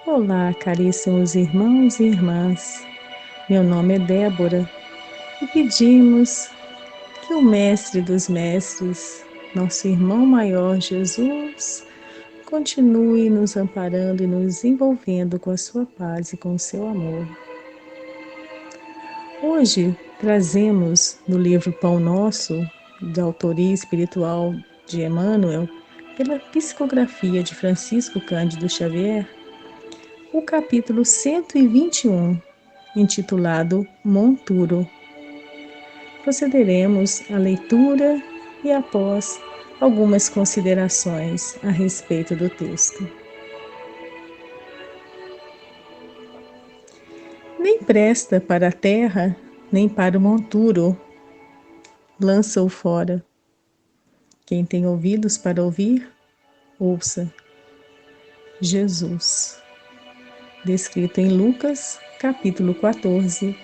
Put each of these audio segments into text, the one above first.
Olá, caríssimos irmãos e irmãs. Meu nome é Débora e pedimos que o Mestre dos Mestres, nosso irmão maior Jesus, continue nos amparando e nos envolvendo com a sua paz e com o seu amor. Hoje trazemos no livro Pão Nosso, da autoria espiritual de Emmanuel, pela psicografia de Francisco Cândido Xavier, o capítulo 121, intitulado Monturo. Procederemos à leitura e após algumas considerações a respeito do texto. Nem presta para a terra, nem para o monturo, lança-o fora. Quem tem ouvidos para ouvir, ouça. Jesus. Descrito em Lucas, capítulo 14,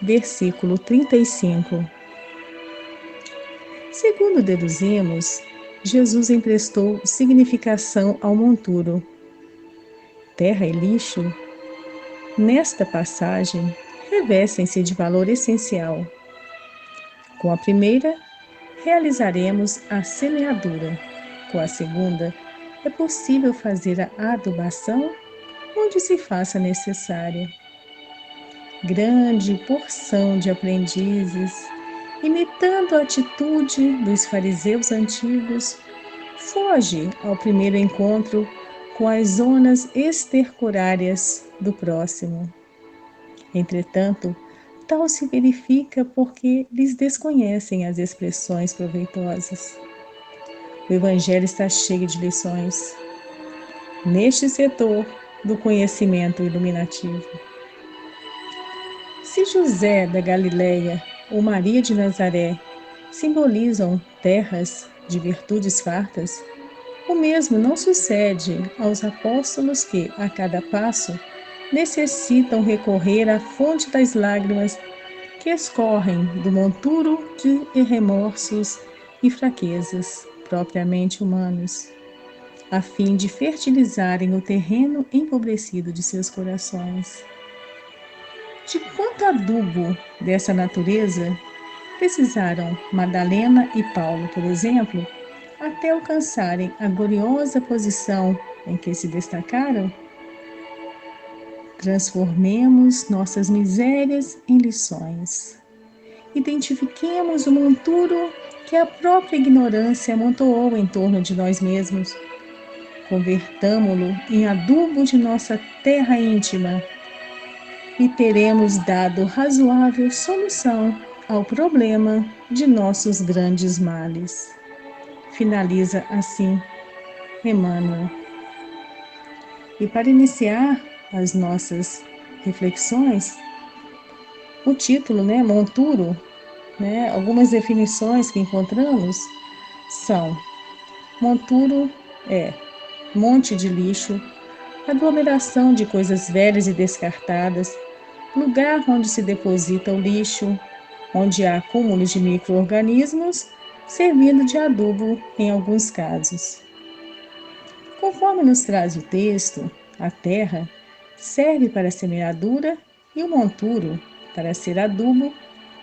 versículo 35. Segundo deduzimos, Jesus emprestou significação ao monturo. Terra e lixo, nesta passagem, revestem-se de valor essencial. Com a primeira, realizaremos a semeadura. Com a segunda, é possível fazer a adubação onde se faça necessária. Grande porção de aprendizes, imitando a atitude dos fariseus antigos, foge ao primeiro encontro com as zonas estercorárias do próximo. Entretanto, tal se verifica porque lhes desconhecem as expressões proveitosas. O Evangelho está cheio de lições neste setor do conhecimento iluminativo. Se José da Galileia ou Maria de Nazaré simbolizam terras de virtudes fartas, o mesmo não sucede aos apóstolos que, a cada passo, necessitam recorrer à fonte das lágrimas que escorrem do monturo de remorsos e fraquezas propriamente humanos, a fim de fertilizarem o terreno empobrecido de seus corações. De quanto adubo dessa natureza precisaram Madalena e Paulo, por exemplo, até alcançarem a gloriosa posição em que se destacaram? Transformemos nossas misérias em lições. Identifiquemos o monturo que a própria ignorância amontoou em torno de nós mesmos. Convertamo-lo em adubo de nossa terra íntima e teremos dado razoável solução ao problema de nossos grandes males. Finaliza assim Emmanuel. E para iniciar as nossas reflexões, o título, Monturo, algumas definições que encontramos são: monturo é monte de lixo, aglomeração de coisas velhas e descartadas, lugar onde se deposita o lixo, onde há acúmulos de micro-organismos, servindo de adubo em alguns casos. Conforme nos traz o texto, a terra serve para a semeadura e o monturo para ser adubo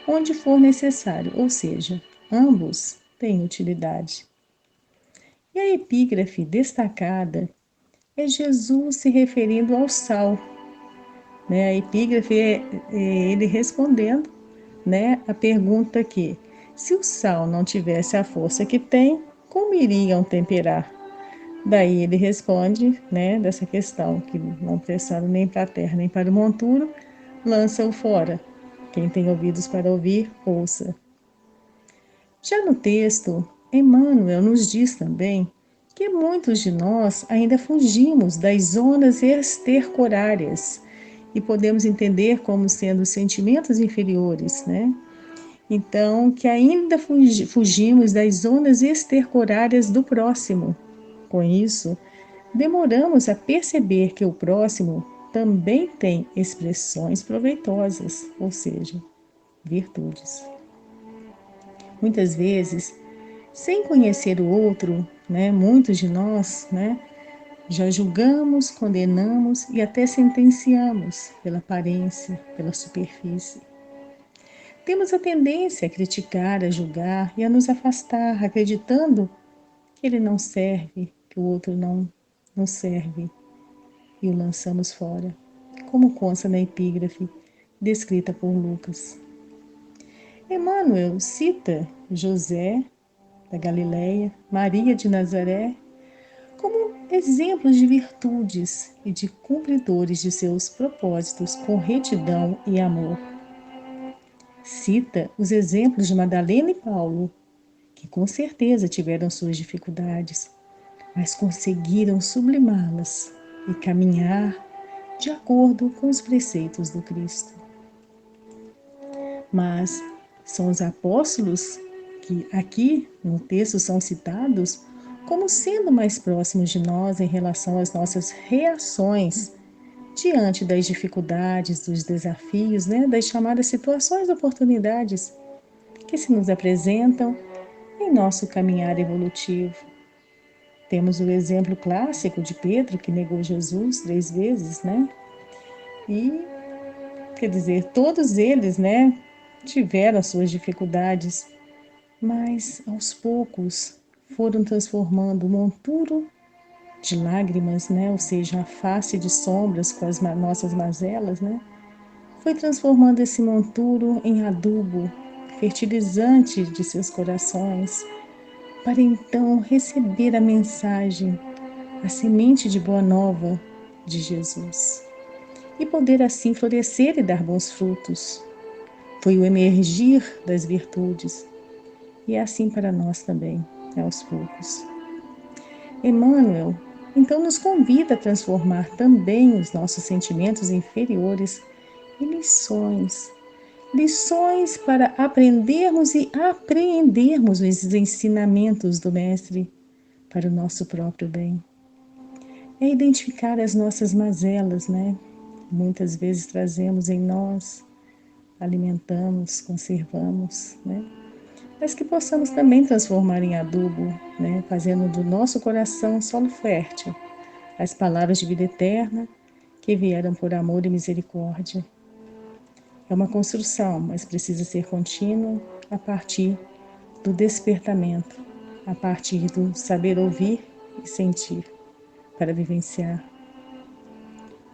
onde for necessário, ou seja, ambos têm utilidade. E a epígrafe destacada é Jesus se referindo ao sal. A epígrafe é ele respondendo a pergunta que, se o sal não tivesse a força que tem, como iriam temperar? Daí ele responde dessa questão, que não prestando nem para a terra nem para o monturo, lança-o fora. Quem tem ouvidos para ouvir, ouça. Já no texto, Emmanuel nos diz também que muitos de nós ainda fugimos das zonas estercorárias e podemos entender como sendo sentimentos inferiores, Então, que ainda fugimos das zonas estercorárias do próximo. Com isso, demoramos a perceber que o próximo também tem expressões proveitosas, ou seja, virtudes. Muitas vezes, sem conhecer o outro, muitos de nós, já julgamos, condenamos e até sentenciamos pela aparência, pela superfície. Temos a tendência a criticar, a julgar e a nos afastar, acreditando que ele não serve, que o outro não serve, e o lançamos fora, como consta na epígrafe descrita por Lucas. Emmanuel cita José da Galileia, Maria de Nazaré, como exemplos de virtudes e de cumpridores de seus propósitos com retidão e amor. Cita os exemplos de Madalena e Paulo, que com certeza tiveram suas dificuldades, mas conseguiram sublimá-las e caminhar de acordo com os preceitos do Cristo. Mas são os apóstolos que aqui no texto são citados como sendo mais próximos de nós em relação às nossas reações diante das dificuldades, dos desafios, das chamadas situações, oportunidades que se nos apresentam em nosso caminhar evolutivo. Temos o exemplo clássico de Pedro, que negou Jesus 3 vezes, E, quer dizer, todos eles, tiveram as suas dificuldades, mas aos poucos foram transformando o monturo de lágrimas, ou seja, a face de sombras com as nossas mazelas, foi transformando esse monturo em adubo, fertilizante de seus corações, para então receber a mensagem, a semente de boa nova de Jesus, e poder assim florescer e dar bons frutos. Foi o emergir das virtudes, e é assim para nós também, aos poucos. Emmanuel, então, nos convida a transformar também os nossos sentimentos inferiores em lições. Lições para aprendermos e apreendermos os ensinamentos do Mestre para o nosso próprio bem. É identificar as nossas mazelas, Muitas vezes trazemos em nós, alimentamos, conservamos, Mas que possamos também transformar em adubo, fazendo do nosso coração solo fértil as palavras de vida eterna que vieram por amor e misericórdia. É uma construção, mas precisa ser contínua a partir do despertamento, a partir do saber ouvir e sentir para vivenciar.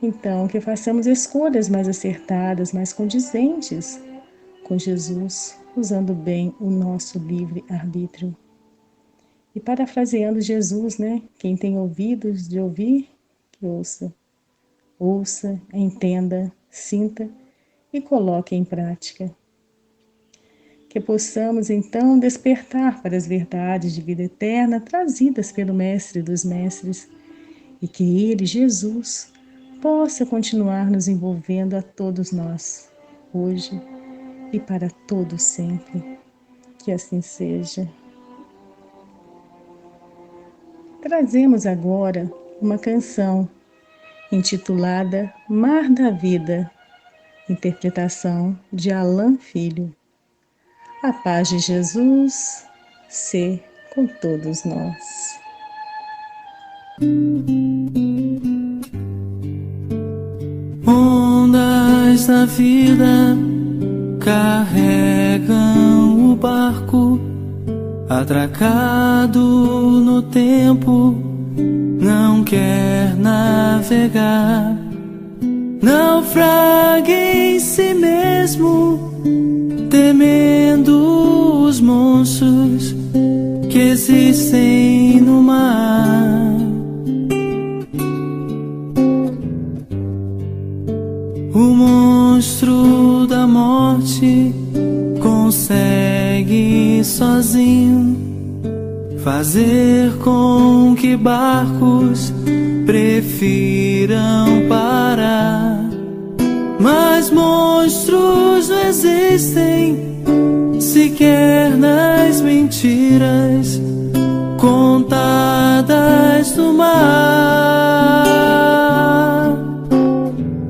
Então, que façamos escolhas mais acertadas, mais condizentes com Jesus, usando bem o nosso livre-arbítrio. E parafraseando Jesus, quem tem ouvidos de ouvir, que ouça. Ouça, entenda, sinta e coloque em prática. Que possamos então despertar para as verdades de vida eterna trazidas pelo Mestre dos Mestres e que Ele, Jesus, possa continuar nos envolvendo a todos nós, hoje e para todos sempre. Que assim seja. Trazemos agora uma canção intitulada Mar da Vida, interpretação de Alain Filho. A paz de Jesus ser com todos nós. Ondas da vida carregam o barco, atracado no tempo, não quer navegar. Naufraga em si mesmo, temendo os monstros que existem no mar. O monstro da morte consegue sozinho fazer com que barcos prefiram parar. Mas monstros não existem sequer nas mentiras contadas no mar.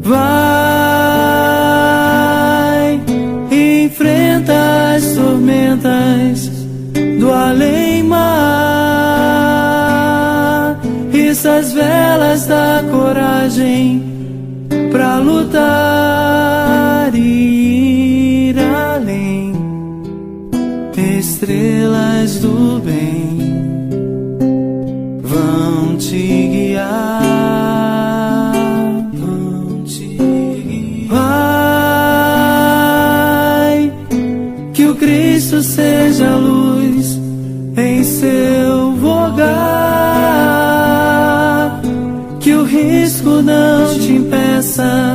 Vai, enfrenta as tormentas, do além-mar. Essas velas da coragem pra lutar e ir além. Estrelas do bem vão te guiar, vão te guiar. Vai, que o Cristo seja a luz em seu vogar, que o risco não te impeça